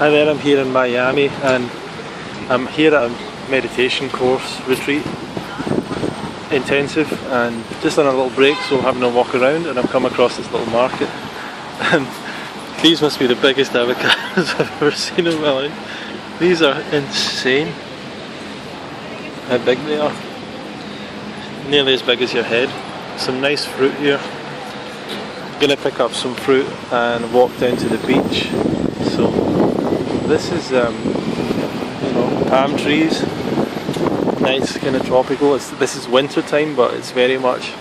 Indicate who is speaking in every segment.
Speaker 1: Hi there, I'm here in Miami and I'm here at a meditation course retreat intensive and just on a little break, so I'm having a walk around and I've come across this little market and these must be the biggest avocados I've ever seen in my life. These are insane how big they are, nearly as big as your head. Some nice fruit here. I'm gonna pick up some fruit and walk down to the beach. So this is palm trees, nice kind of tropical. This is winter time, but it's very much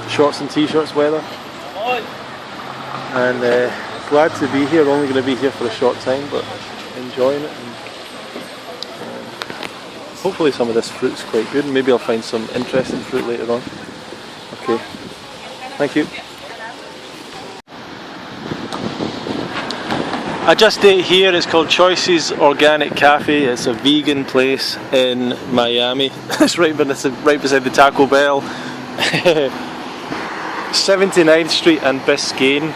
Speaker 1: shorts and t-shirts weather. And glad to be here. Only going to be here for a short time, but enjoying it. And, hopefully some of this fruit's quite good. Maybe I'll find some interesting fruit later on. Okay, thank you. I just ate here. It's called Choices Organic Cafe. It's a vegan place in Miami. It's right beside the Taco Bell. 79th Street and Biscayne.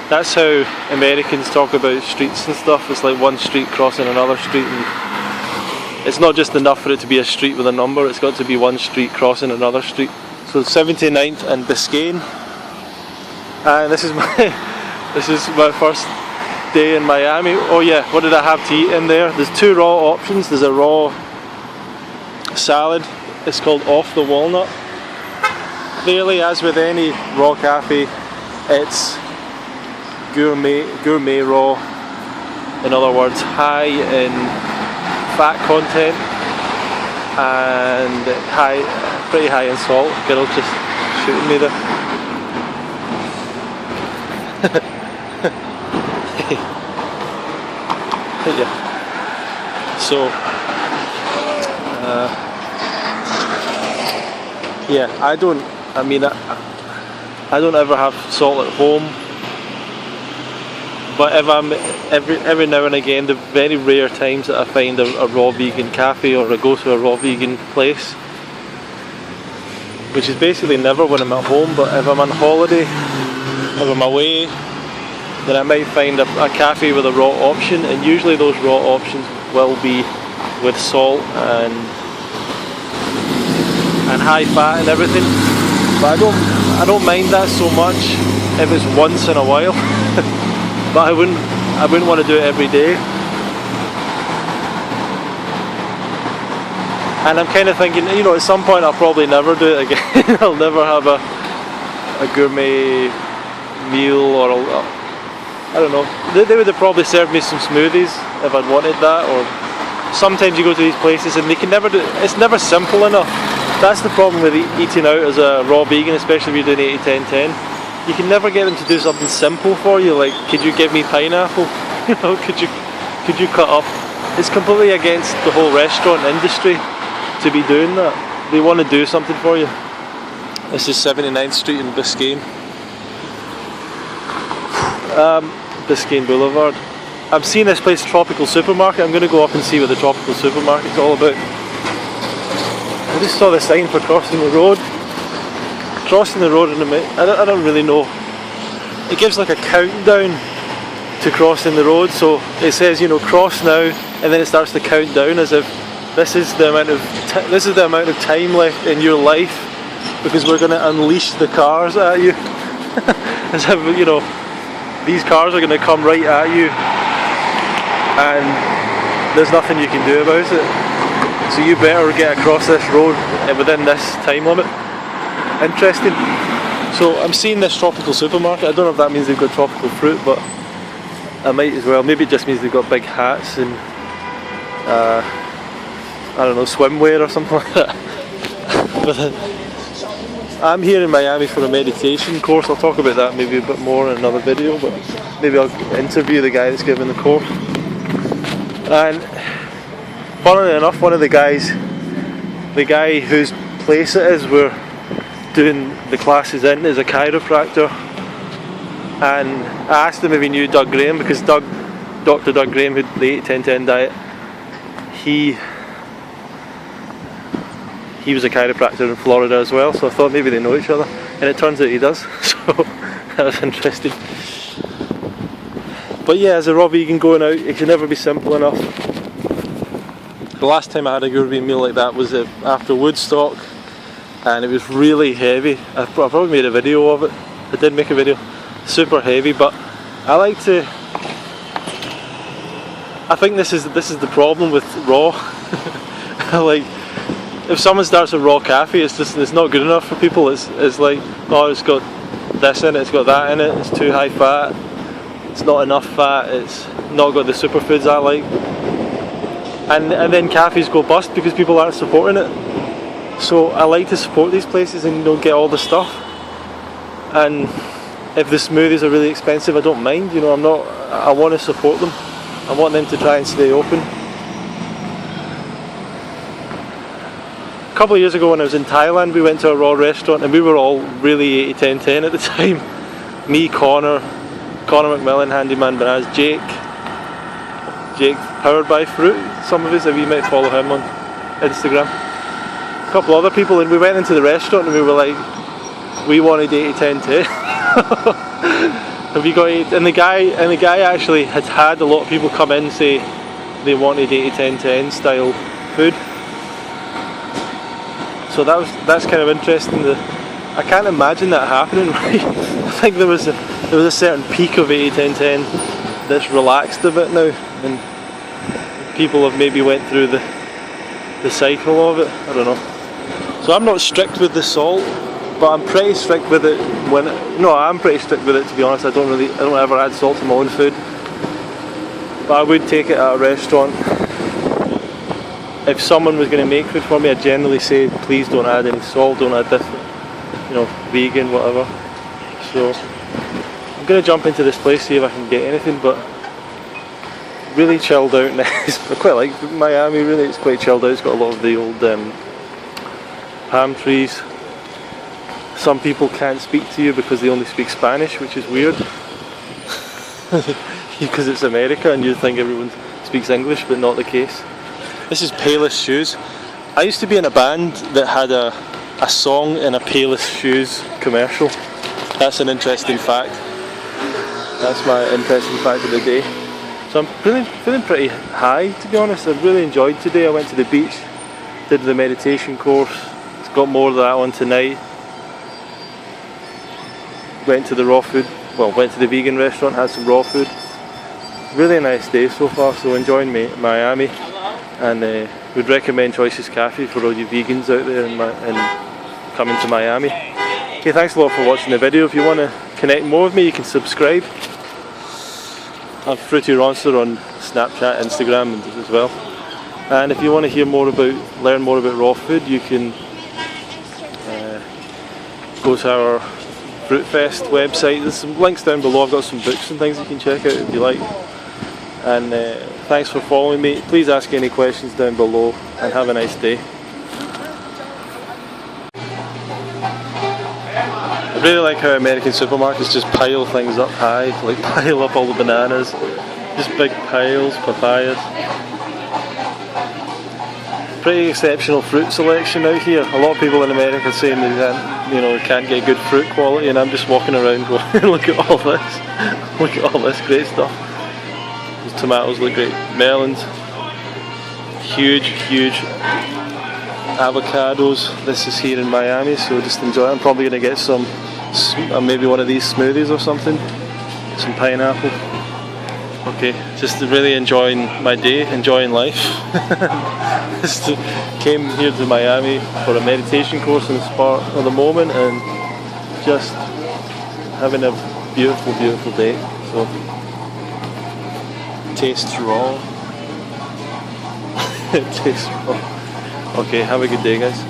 Speaker 1: That's how Americans talk about streets and stuff. It's like one street crossing another street, and it's not just enough for it to be a street with a number. It's got to be one street crossing another street. So 79th and Biscayne. And this is my first day in Miami. Oh yeah, what did I have to eat in there? There's two raw options. There's a raw salad. It's called Off the Walnut. Clearly, as with any raw cafe, it's gourmet raw. In other words, high in fat content and pretty high in salt. Girl's just shooting me there. Yeah. So, yeah, I don't ever have salt at home, but if I'm every now and again, the very rare times that I find a raw vegan cafe or I go to a raw vegan place, which is basically never when I'm at home, but if I'm on holiday, if I'm away, then I might find a cafe with a raw option, and usually those raw options will be with salt and high fat and everything. But I don't mind that so much if it's once in a while. But I wouldn't want to do it every day. And I'm kind of thinking, at some point I'll probably never do it again. I'll never have a gourmet meal, or I don't know. They would have probably served me some smoothies if I'd wanted that. Or sometimes you go to these places and they can never do. It's never simple enough. That's the problem with eating out as a raw vegan, especially if you're doing 80-10-10. You can never get them to do something simple for you. Like, could you give me pineapple? Could you cut up? It's completely against the whole restaurant industry to be doing that. They want to do something for you. This is 79th Street in Biscayne. Biscayne Boulevard. I'm seeing this place, Tropical Supermarket. I'm going to go up and see what the Tropical Supermarket's all about. I just saw the sign for crossing the road. Crossing the road in a minute. I don't really know. It gives like a countdown to crossing the road. So it says, cross now, and then it starts to count down as if this is the amount of time left in your life, because we're going to unleash the cars at you. As if these cars are going to come right at you, and there's nothing you can do about it. So you better get across this road within this time limit. Interesting. So I'm seeing this Tropical Supermarket. I don't know if that means they've got tropical fruit, but I might as well. Maybe it just means they've got big hats and I don't know, swimwear or something like that. But I'm here in Miami for a meditation course. I'll talk about that maybe a bit more in another video, but maybe I'll interview the guy that's giving the course. And funnily enough, one of the guy whose place it is we're doing the classes in is a chiropractor, and I asked him if he knew Doug Graham, because Dr. Doug Graham, who the 8-10-10 diet, he was a chiropractor in Florida as well, so I thought maybe they know each other, and it turns out he does. So that was interesting. But yeah, as a raw vegan going out, it can never be simple enough. The last time I had a gourmet meal like that was after Woodstock, and it was really heavy. I probably made a video of it. I did make a video. Super heavy, but I like to. I think this is the problem with raw. Like, if someone starts a raw cafe, it's not good enough for people. It's like, oh, it's got this in it, it's got that in it, it's too high fat, it's not enough fat, it's not got the superfoods I like. And then cafes go bust because people aren't supporting it. So I like to support these places and get all the stuff. And if the smoothies are really expensive, I don't mind. I want to support them. I want them to try and stay open. A couple of years ago when I was in Thailand, we went to a raw restaurant and we were all really 80-10-10 at the time. Me, Connor McMillan, Handyman Banaz, Jake, Powered by Fruit. Some of us, you might follow him on Instagram. A couple other people, and we went into the restaurant and we were like, we wanted 80-10-10. Have you got 8? And the guy actually had a lot of people come in and say they wanted 80-10-10 style food. So that's kind of interesting. I can't imagine that happening, right? I think there was a certain peak of 80-10-10 that's relaxed a bit now, and people have maybe went through the cycle of it. I don't know. So I'm not strict with the salt, but I'm pretty strict with it I'm pretty strict with it, to be honest. I don't ever add salt to my own food. But I would take it at a restaurant. If someone was going to make food for me, I'd generally say, please don't add any salt, don't add this, vegan, whatever. So I'm going to jump into this place, see if I can get anything, but really chilled out nice. I quite like Miami, really. It's quite chilled out. It's got a lot of the old palm trees. Some people can't speak to you because they only speak Spanish, which is weird. Because it's America and you think everyone speaks English, but not the case. This is Payless Shoes. I used to be in a band that had a song in a Payless Shoes commercial. That's an interesting fact. That's my interesting fact of the day. So I'm feeling pretty high, to be honest. I really enjoyed today. I went to the beach, did the meditation course. It's got more of that on tonight. Went to the vegan restaurant, had some raw food. Really nice day so far, so enjoying Miami, and would recommend Choices Cafe for all you vegans out there and coming to Miami. Okay, thanks a lot for watching the video. If you want to connect more with me, you can subscribe. I'm Fruity Ronster on Snapchat, Instagram as well. And if you want to learn more about raw food, you can go to our Fruit Fest website. There's some links down below. I've got some books and things you can check out if you like. And thanks for following me. Please ask any questions down below and have a nice day. I really like how American supermarkets just pile things up high, like pile up all the bananas, just big piles, papayas. Pretty exceptional fruit selection out here. A lot of people in America are saying they can't get good fruit quality, and I'm just walking around going, look at all this, look at all this great stuff. Those tomatoes look great, melons, huge avocados. This is here in Miami, so just enjoy it. I'm probably going to get some, maybe one of these smoothies or something, some pineapple. Okay, just really enjoying my day, enjoying life. Just came here to Miami for a meditation course in the spa at the moment, and just having a beautiful day. So tastes raw. It tastes raw. Okay, have a good day, guys.